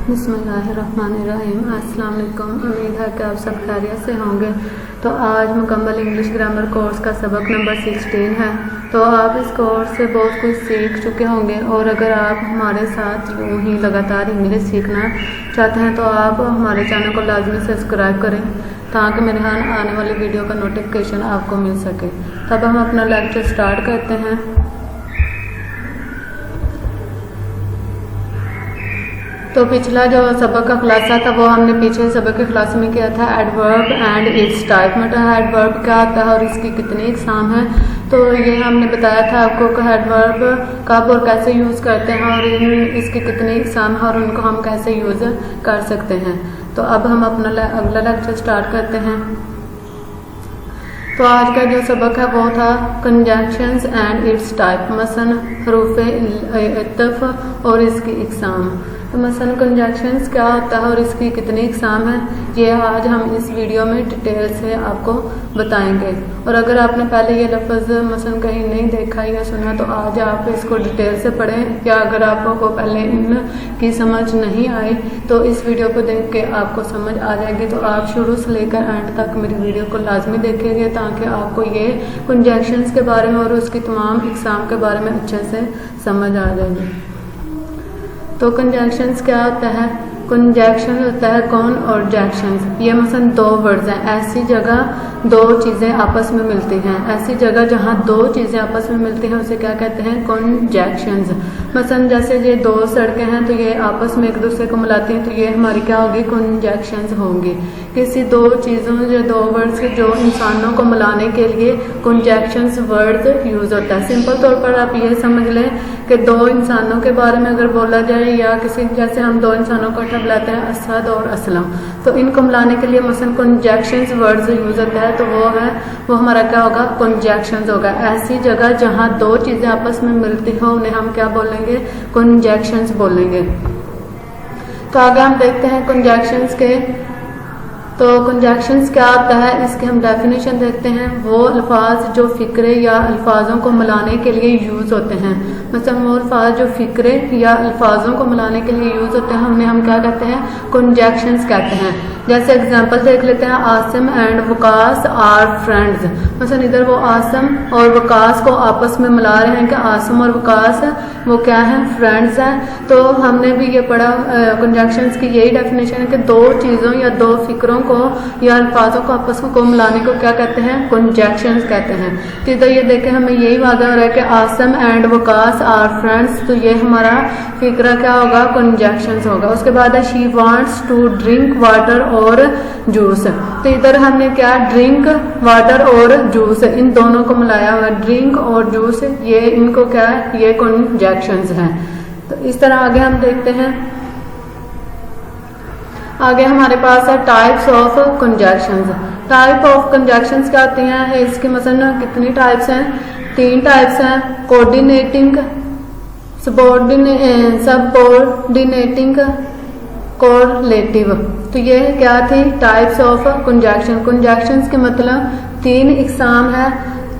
बिस्मिल्लाहिर्रहमानिर्रहीम। अस्सलाम वालेकुम। उम्मीद है कि आप सब खैरियत से होंगे। तो आज मुकम्मल इंग्लिश ग्रामर कोर्स का सबक नंबर 16 है। तो आप इस कोर्स से बहुत कुछ सीख चुके होंगे और अगर आप हमारे साथ यूँ ही लगातार इंग्लिश सीखना चाहते हैं तो आप हमारे चैनल को लाजमी सब्सक्राइब करें ताकि मेरे यहाँ आने वाली वीडियो का नोटिफिकेशन आपको मिल सके। तब हम अपना लेक्चर स्टार्ट करते हैं। तो पिछला जो सबक का खुलासा था वो हमने पीछे सबक के खुलासे में किया था एडवर्ब एंड इट्स टाइप, मतलब एडवर्ब क्या होता है और इसकी कितनी इकसाम है। तो ये हमने बताया था आपको कि एडवर्ब कब और कैसे यूज़ करते हैं और इसकी कितनी इकसाम है और उनको हम कैसे यूज़ कर सकते हैं। तो अब हम अपना अगला लेक्चर स्टार्ट करते हैं। तो आज का जो सबक है वो था कंजंक्शंस एंड इट्स टाइप, मसलन हरूफ इत्तफ़ और इसकी इकसाम। तो मसलन कंजंक्शंस क्या होता है और इसकी कितनी इकसाम है, ये आज हम इस वीडियो में डिटेल से आपको बताएंगे। और अगर आपने पहले ये लफ्ज़ मसलन कहीं नहीं देखा या सुना तो आज आप इसको डिटेल से पढ़ें, या अगर आपको पहले इनकी समझ नहीं आई तो इस वीडियो को देख के आपको समझ आ जाएगी। तो आप शुरू से लेकर एंड तक मेरी वीडियो को लाजमी देखेंगे ताकि आपको ये कंजंक्शंस के बारे में और उसकी तमाम इकसाम के बारे में अच्छे से समझ आ जाएगी। तो कंजंक्शंस क्या होता है? कंजंक्शन होता है कौन और जंक्शंस। ये मसलन दो वर्ड्स हैं, ऐसी जगह दो चीज़ें आपस में मिलती हैं, ऐसी जगह जहाँ दो चीज़ें आपस में मिलती हैं उसे क्या कहते हैं? कंजंक्शंस। मसलन जैसे ये दो सड़कें हैं तो ये आपस में एक दूसरे को मिलाती हैं तो ये हमारी क्या होगी? कंजंक्शंस होंगी। किसी दो चीज़ों या दो वर्ड्स जो इंसानों को मिलाने के लिए कंजंक्शंस वर्ड यूज़ होता है। सिंपल तौर पर आप ये समझ लें कि दो इंसानों के बारे में अगर बोला जाए या किसी जैसे हम दो इंसानों को बुलाते हैं असद और असलम, तो इनको मिलाने के लिए मसलन कंजंक्शंस वर्ड्स यूज होता है तो वो हमारा क्या होगा? कंजंक्शंस होगा। ऐसी जगह जहां दो चीजें आपस में मिलती हो उन्हें हम क्या बोलेंगे? कंजंक्शंस बोलेंगे। तो आगे हम देखते हैं कंजंक्शंस के। तो कंजंक्शंस क्या होता है इसके हम डेफिनेशन देखते हैं। वो अल्फाज जो फ़िक्रे या अल्फाजों को मिलाने के लिए यूज़ होते हैं, मतलब वो अल्फाज जो फ़िक्रे या अल्फाजों को मिलाने के लिए यूज़ होते हैं हम क्या कहते हैं? कंजंक्शंस कहते हैं। जैसे एग्जांपल देख लेते हैं, Asim and Waqas are friends. मसलन इधर वो आसिम और वकास को आपस में मिला रहे हैं कि आसिम और वकास वो क्या है? फ्रेंड्स हैं। तो हमने भी ये पढ़ा कंजंक्शंस की यही डेफिनेशन है कि दो चीज़ों या दो फिक्रों को या अल्फाजों को आपस को मिलाने को क्या कहते हैं? कंजंक्शंस कहते हैं। तो इधर ये देखें हमें यही वादा हो रहा है कि Asim and Waqas are friends, तो ये हमारा फिक्रा क्या होगा? कंजंक्शंस होगा। उसके बाद है she wants to drink water और जूस। तो इधर हमने क्या? ड्रिंक वाटर और जूस इन दोनों को मिलाया हुआ। ड्रिंक और जूस ये इनको क्या है? ये कंजंक्शंस हैं। तो इस तरह आगे हम देखते हैं। आगे हमारे पास है types of conjunctions. Type of conjunctions क्या होती हैं? इसके मसलन कितनी टाइप्स हैं? 3 टाइप्स हैं। Coordinating, subordinating, correlative. तो ये क्या थी? Types of conjunction. कंजंक्शंस के मतलब 3 इकसाम है,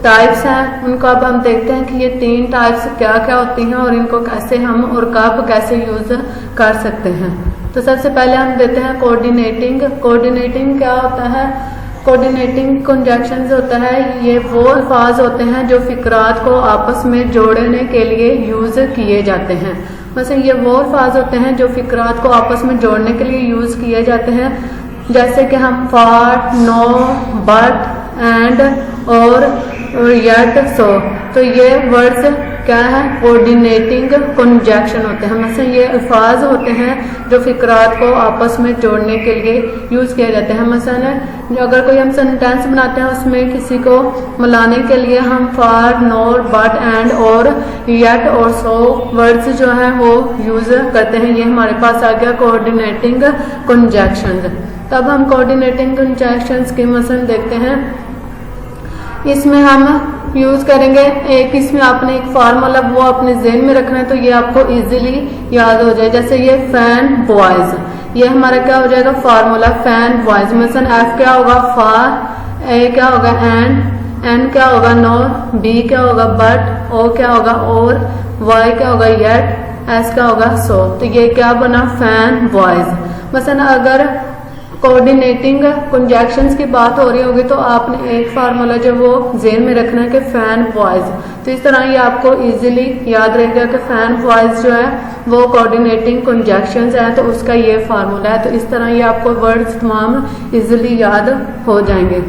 टाइप्स हैं। उनको अब हम देखते हैं कि ये 3 टाइप्स क्या क्या होती हैं और इनको कैसे हम और कब कैसे यूज कर सकते हैं। तो सबसे पहले हम देते हैं कोऑर्डिनेटिंग। कोऑर्डिनेटिंग क्या होता है? कोऑर्डिनेटिंग कंजंक्शंस होता है ये वो अल्फाज होते हैं जो फिक्रात को आपस में जोड़ने के लिए यूज किए जाते हैं। मतलब ये वो अल्फाज होते हैं जो फिक्रात को आपस में जोड़ने के लिए यूज किए जाते हैं। जैसे कि हम फॉर, नो, बट, एंड और येट, सो। तो ये वर्ड्स क्या है? कोऑर्डिनेटिंग कंजंक्शन होते हैं। मतलब ये अल्फाज होते हैं जो फिक्रात को आपस में जोड़ने के लिए यूज किए जाते हैं। मसलन अगर कोई हम सेंटेंस बनाते हैं उसमें किसी को मिलाने के लिए हम फॉर, नो, बट, एंड और येट और सो वर्ड्स जो हैं वो यूज करते हैं। ये हमारे पास आ गया कोऑर्डिनेटिंग कंजंक्शंस। तब हम कोऑर्डिनेटिंग कंजंक्शंस की मसलन देखते हैं। इसमें हम यूज करेंगे एक, इसमें आपने एक फार्मूला वो अपने ज़हन में रखना है तो ये आपको इजीली याद हो जाए। जैसे ये फैन बॉयज, ये हमारा क्या हो जाएगा? Formula fan boys. मसलन एफ क्या होगा? फार, ए क्या होगा? एन क्या होगा? नो, बी क्या होगा? बट, ओ क्या होगा? और, वाई क्या होगा? येट, एस का होगा सो। तो ये क्या बना, फैन वॉइस। मसलन अगर कोऑर्डिनेटिंग कंजक्शंस की बात हो रही होगी तो आपने एक फार्मूला जो वो जेन में रखना है कि फैन वॉइस। तो इस तरह ये आपको इजीली याद रहेगा कि फैन वॉइस जो है वो कोऑर्डिनेटिंग कंजक्शंस है, तो उसका ये फार्मूला है। तो इस तरह ये आपको वर्ड्स तमाम इजीली याद हो जाएंगे।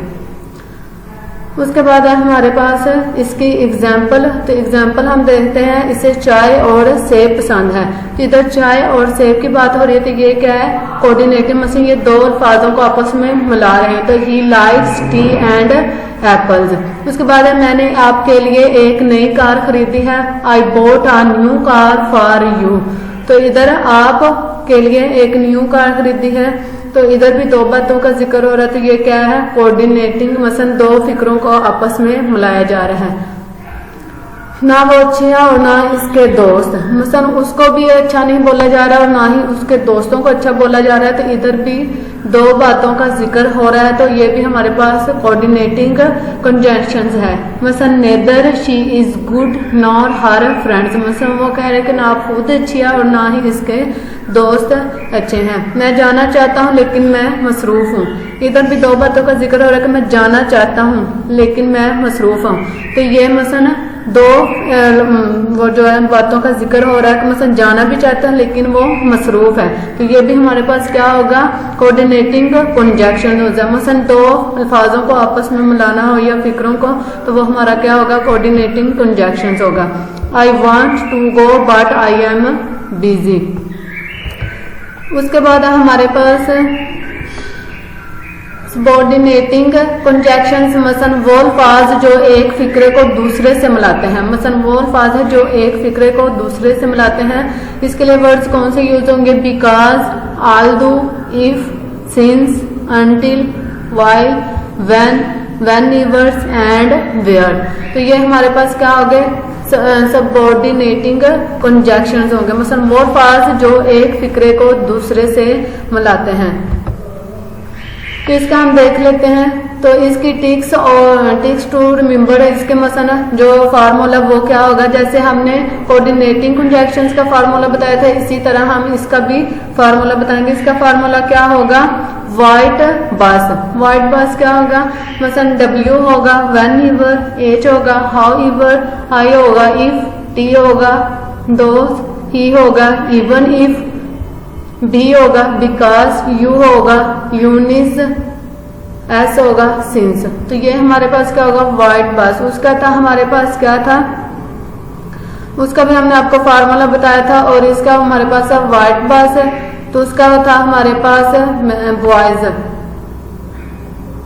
उसके बाद है हमारे पास इसकी एग्जाम्पल। तो एग्जाम्पल हम देखते हैं, इसे चाय और सेब पसंद है। तो इधर चाय और सेब की बात हो रही है, तो ये क्या है, कोऑर्डिनेटिव मसलन ये दो अल्फाजों को आपस में मिला रहे हैं। तो he likes T and apples. उसके बाद है मैंने आपके लिए एक नई कार खरीदी है, I bought a new car for you. तो इधर आप के लिए एक न्यू कार खरीदी है, तो इधर भी दो बातों का जिक्र हो रहा है। तो ये क्या है, कोऑर्डिनेटिंग मसलन दो फिक्रों को आपस में मिलाया जा रहा है। ना वो अच्छे है और ना इसके दोस्त, मसलन उसको भी अच्छा नहीं बोला जा रहा है और ना ही उसके दोस्तों को अच्छा बोला जा रहा है। तो इधर भी दो बातों का जिक्र हो रहा है। तो ये भी हमारे पास कोऑर्डिनेटिंग कंजंक्शंस है। मसलन neither she is good nor her friends, मसलन वो कह रहे हैं कि ना खुद अच्छी है और ना ही इसके दोस्त अच्छे हैं। मैं जाना चाहता हूँ लेकिन मैं मसरूफ हूँ। इधर भी दो बातों का जिक्र हो रहा है कि मैं जाना चाहता हूँ लेकिन मैं मसरूफ हूँ। तो ये मसलन दो वो जो है बातों का जिक्र हो रहा है कि मसलन जाना भी चाहता है लेकिन वो मसरूफ है। तो ये भी हमारे पास क्या होगा, कोऑर्डिनेटिंग कंजंक्शन हो जाए। मसलन दो अल्फाजों को आपस में मिलाना हो या फिक्रों को, तो वो हमारा क्या होगा, कोऑर्डिनेटिंग कंजंक्शन होगा। I want to go but I am busy. उसके बाद हमारे पास सबऑर्डिनेटिंग कंजंक्शंस, मसलन वो अल्फाज जो एक फिक्रे को दूसरे से मिलाते हैं। मसलन वो अल्फाज है जो एक फिक्रे को दूसरे से मिलाते हैं। इसके लिए वर्ड्स कौन से यूज होंगे, because, although, if, since, until, while, when, whenever and where. तो ये हमारे पास क्या हो गए, सबऑर्डिनेटिंग कंजंक्शंस होंगे। मसलन वो अल्फाज जो एक फिक्रे को दूसरे से मिलाते हैं। तो इसका हम देख लेते हैं। तो इसकी टिक्स और टिक्स टू रिमेम्बर है, इसके मसलन जो फार्मूला वो क्या होगा, जैसे हमने कोऑर्डिनेटिंग कंजंक्शंस का फार्मूला बताया था, इसी तरह हम इसका भी फार्मूला बताएंगे। इसका फार्मूला क्या होगा, वाइट बस। वाइट बस क्या होगा, मसलन W होगा, व्हेन एवर, H होगा, हाउ एवर, आई होगा, इफ, टी होगा, दोस, ही होगा, इवन इफ, बी होगा, बिकॉज, यू होगा, यूनिस, एस होगा, सिंस। तो ये हमारे पास क्या होगा, वाइट बस। उसका था हमारे पास क्या था, उसका भी हमने आपको फार्मूला बताया था। और इसका हमारे पास वाइट बस है, तो उसका था हमारे पास बॉयज।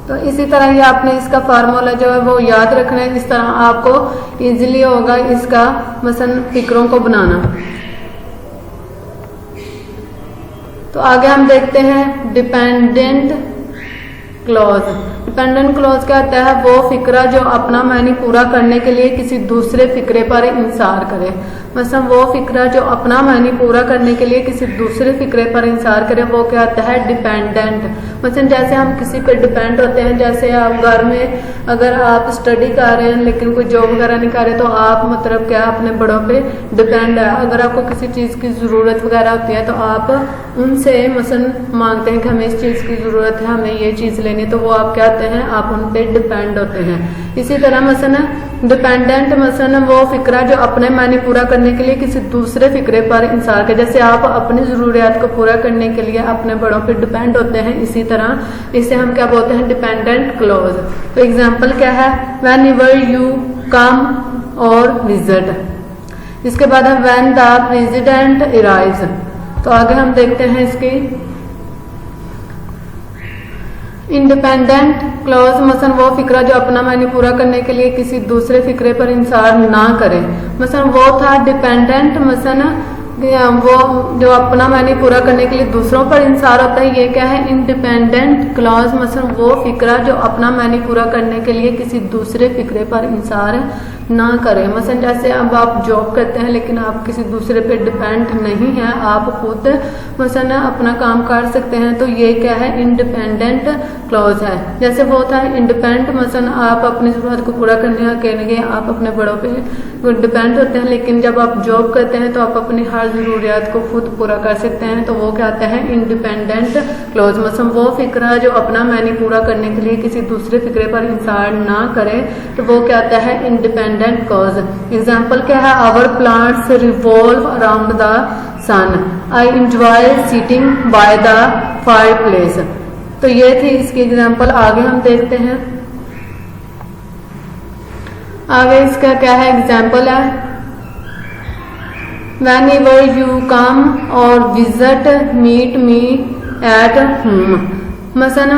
तो इसी तरह ही आपने इसका फार्मूला जो है वो याद रखना है। इस तरह आपको इजीली होगा इसका मसलन फिक्रों को बनाना। तो आगे हम देखते हैं डिपेंडेंट क्लॉज। डिपेंडेंट क्लॉज क्या होता है, वो फिक्रा जो अपना मानी पूरा करने के लिए किसी दूसरे फिक्रे पर इंसार करे। मतलब वो फिक्रा जो अपना मानी पूरा करने के लिए किसी दूसरे फिक्रे पर इंसार करे, वो क्या होता है, डिपेंडेंट। मतलब जैसे हम किसी पर डिपेंड होते हैं, जैसे आप घर में अगर आप स्टडी कर रहे हैं लेकिन कोई जॉब वगैरह नहीं कर रहे, तो आप मतलब क्या अपने बड़ों पे डिपेंड है। अगर आपको किसी चीज़ की ज़रूरत वगैरह होती है तो आप उनसे मसलन मांगते हैं कि हमें इस चीज़ की ज़रूरत है, हमें ये चीज़ लेनी, तो वो आप क्या होते हैं, आप उन पे डिपेंड होते हैं। इसी तरह मसलन डिपेंडेंट मसलन वो फिक्रा जो अपने मानी पूरा करने के लिए किसी दूसरे फिक्रे पर इंसार करे। जैसे आप अपनी ज़रूरियात को पूरा करने के लिए अपने बड़ों पे डिपेंड होते हैं, इसी तरह इसे हम क्या बोलते हैं, डिपेंडेंट क्लॉज। तो एग्जांपल क्या है, व्हेन एवर यू कम और विजिट। इसके बाद है व्हेन द प्रेसिडेंट अराइव्स। तो आगे हम देखते हैं इसकी इंडिपेंडेंट क्लॉज, मसलन वो फिक्रा जो अपना मानी पूरा करने के लिए किसी दूसरे फिक्रे पर इंसार ना करे। मसलन वो था डिपेंडेंट, मसलन वो जो अपना मानी पूरा करने के लिए दूसरों पर इंसार होता है, ये क्या है, इंडिपेंडेंट क्लॉज। मसलन वो फिक्रा जो अपना मानी पूरा करने के लिए किसी दूसरे फिक्रे पर इंसार ना करें। मसलन जैसे अब आप जॉब करते हैं लेकिन आप किसी दूसरे पे डिपेंड नहीं हैं, आप खुद मसलन अपना काम कर सकते हैं, तो ये क्या है, इंडिपेंडेंट क्लॉज है। जैसे वो होता है इंडिपेंडेंट, मसलन आप अपनी जरूरत को पूरा करने के लिए आप अपने बड़ों पे डिपेंड होते हैं, लेकिन जब आप जॉब करते हैं तो आप अपनी हर जरूरियात को खुद पूरा कर सकते हैं, तो वो कहते हैं इंडिपेंडेंट क्लॉज। मसलन वो फिक्रा जो अपना मैनी पूरा करने के लिए किसी दूसरे फिक्रे पर इंसार ना करे, तो वो कहता है इंडिपेंडेंट क्लॉज। एग्जाम्पल क्या है, our planets revolve around the sun, I enjoy sitting by the fireplace. तो ये थी इसकी एग्जाम्पल। आगे हम देखते हैं, आगे इसका क्या है, एग्जाम्पल है whenever you come or visit meet me at home। मसलन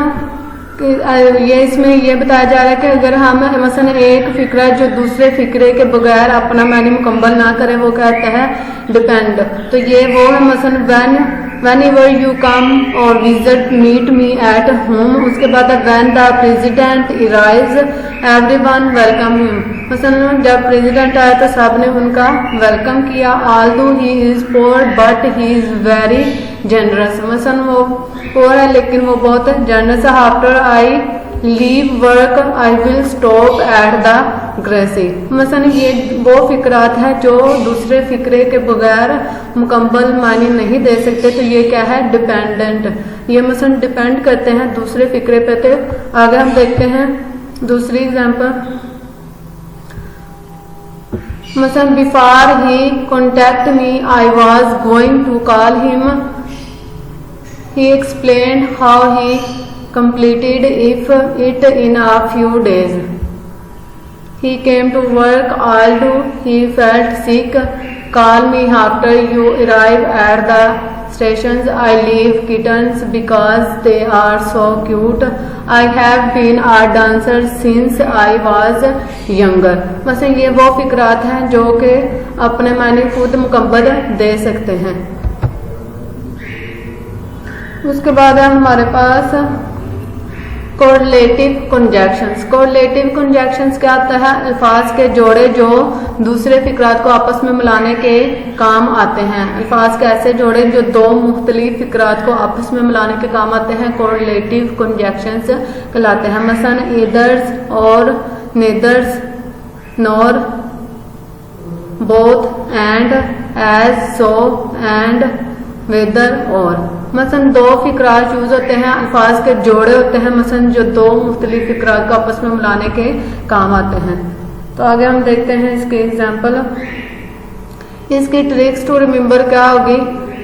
ये इसमें ये बताया जा रहा है कि अगर हम मसलन एक फिक्रा जो दूसरे फिक्रे के बगैर अपना मैनी मुकम्मल ना करे, वो कहता है डिपेंड। तो ये वो है मसलन whenever you come or visit meet me at home। उसके बाद when the president arrives everyone welcome him। मसलन जब प्रेसिडेंट आया तो सबने उनका वेलकम किया। although he is poor but he is very generous। मसलन वो poor है लेकिन वो बहुत जनरस है। after I leave work I will stop at the grocery। मसलन ये वो फिक्रात है जो दूसरे फिक्रे के बगैर मुकम्मल मानी नहीं दे सकते, तो ये क्या है, डिपेंडेंट। ये मसलन डिपेंड करते हैं दूसरे फिक्रे पे। तो आगे हम देखते हैं दूसरी एग्जांपल, मसलन before he contact me I was going to call him, he explain how he completed it in a few days। He came to work although he felt sick। Call me after you arrive at the stations। I leave kittens because they are so cute। I have been a dancer since I was younger। मतलब ये वो फिक्रात हैं जो कि अपने मानी खुद मुकम्मल दे सकते हैं। उसके बाद है हमारे पास कोरिलेटिव कंजक्शंस। कोरिलेटिव कंजक्शंस क्या होता है, अल्फाज के जोड़े जो दूसरे फिक्रात को आपस में मिलाने के काम आते हैं। अल्फाज के ऐसे जोड़े जो दो मुख्तलिफ फिक्रात को आपस में मिलाने के काम आते हैं, कोरिलेटिव कंजक्शंस कहलाते हैं। मसलन ईदर्स और neithers, nor, both, and, as, so, and, whether और। मसलन दो फिक्रात यूज होते हैं, अल्फाज के जोड़े होते हैं मसलन जो दो मुख्तलिफ फिक्रात को आपस में मिलाने के काम आते हैं। तो आगे हम देखते हैं इसके एग्जाम्पल। इसकी ट्रिक्स टू रिमेम्बर क्या होगी,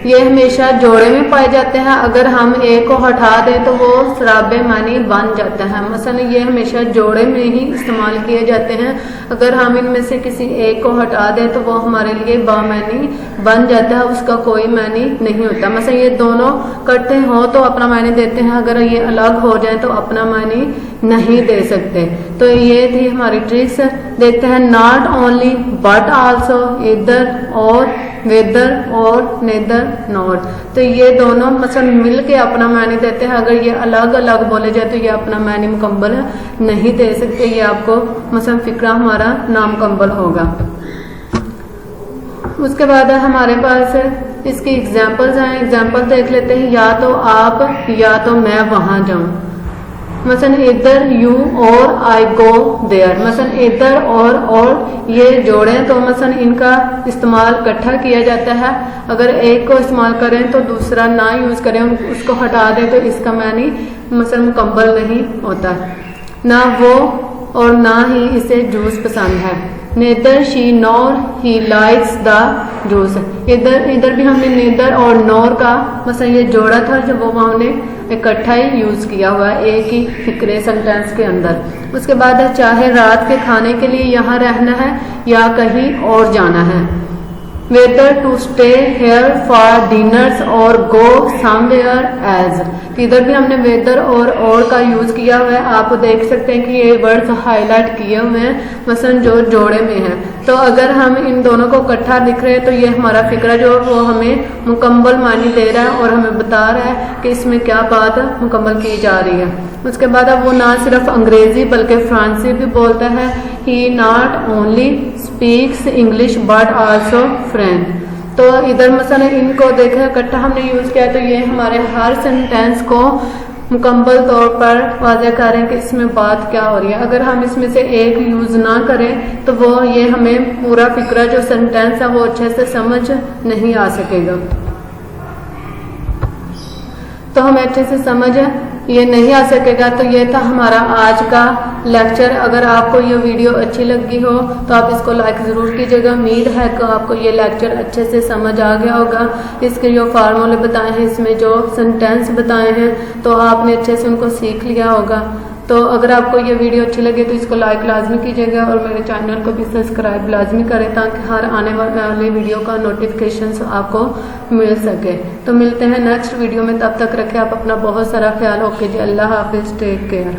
ये हमेशा जोड़े में पाए जाते हैं। अगर हम एक को हटा दें तो वो सराबे मानी बन जाता है। मसलन ये हमेशा जोड़े में ही इस्तेमाल किए जाते हैं। अगर हम इनमें से किसी एक को हटा दें तो वो हमारे लिए बामानी बन जाता है, उसका कोई मानी नहीं होता। मसलन ये दोनों इकट्ठे हों तो अपना मानी देते हैं, अगर ये अलग हो जाए तो अपना मानी नहीं दे सकते। तो ये थी हमारी ट्रिक्स। देखते हैं, नॉट ओनली बट आल्सो, इधर और, वेदर और, नेदर, नॉर। तो ये दोनों मसलन मिल के अपना मानी देते हैं। अगर ये अलग अलग बोले जाए तो ये अपना मानी मुकम्मल नहीं दे सकते। ये आपको मसलन फिक्रा हमारा नामुकम्मल होगा। उसके बाद हमारे पास इसकी एग्जाम्पल्स हैं। एग्जाम्पल देख लेते हैं, या तो आप या तो मैं वहां जाऊं। मसलन इधर, यू और, आई गो देयर। मसलन इधर और ये जोड़े तो मसलन इनका इस्तेमाल इकट्ठा किया जाता है। अगर एक को इस्तेमाल करें तो दूसरा ना यूज करें, उसको हटा दें तो इसका मानी मसलन मुकम्मल नहीं होता। ना वो और ना ही इसे जूस पसंद है। Neither she nor he likes the juice. इधर भी हमने नेदर और नॉर का मसलन ये जोड़ा था जो वो हमने इकट्ठा ही यूज किया हुआ है एक ही फिक्रे सेंटेंस के अंदर। उसके बाद चाहे रात के खाने के लिए यहाँ रहना है या कहीं और जाना है। Whether to stay here for dinners और गो समवेयर एज। तो इधर भी हमने वेदर और का यूज किया हुआ है। आप देख सकते हैं कि ये वर्ड्स हाईलाइट किए हुए हैं, मसलन जो जोड़े में है। तो अगर हम इन दोनों को इकट्ठा लिख रहे हैं तो ये हमारा फिक्रा जो है वो हमें मुकम्मल मानी दे रहा है और हमें बता रहा है कि इसमें क्या बात मुकम्मल की जा रही है। उसके बाद अब वो ना सिर्फ अंग्रेजी बल्कि फ्रांसी भी बोलता है। He not only speaks English but also French. तो इधर मसलन इनको देखा इकट्ठा हमने यूज किया तो ये हमारे हर सेंटेंस को मुकम्मल तौर पर वाज़ह करें कि इसमें बात क्या हो रही है। अगर हम इसमें से एक यूज ना करें तो वो ये हमें पूरा फिक्रा जो सेंटेंस है वो अच्छे से समझ नहीं आ सकेगा। तो हमें अच्छे से समझ ये नहीं आ सकेगा। तो ये था हमारा आज का लेक्चर। अगर आपको ये वीडियो अच्छी लगी हो तो आप इसको लाइक ज़रूर कीजिएगा। उम्मीद है कि आपको ये लेक्चर अच्छे से समझ आ गया होगा। इसके जो फार्मूले बताए हैं, इसमें जो सेंटेंस बताए हैं, तो आपने अच्छे से उनको सीख लिया होगा। तो अगर आपको ये वीडियो अच्छी लगे तो इसको लाइक लाजमी कीजिएगा और मेरे चैनल को भी सब्सक्राइब लाजमी करें ताकि हर आने वाले वीडियो का नोटिफिकेशन आपको मिल सके। तो मिलते हैं नेक्स्ट वीडियो में, तब तक रखें आप अपना बहुत सारा ख्याल। ओके जी, अल्लाह हाफिज़, टेक केयर।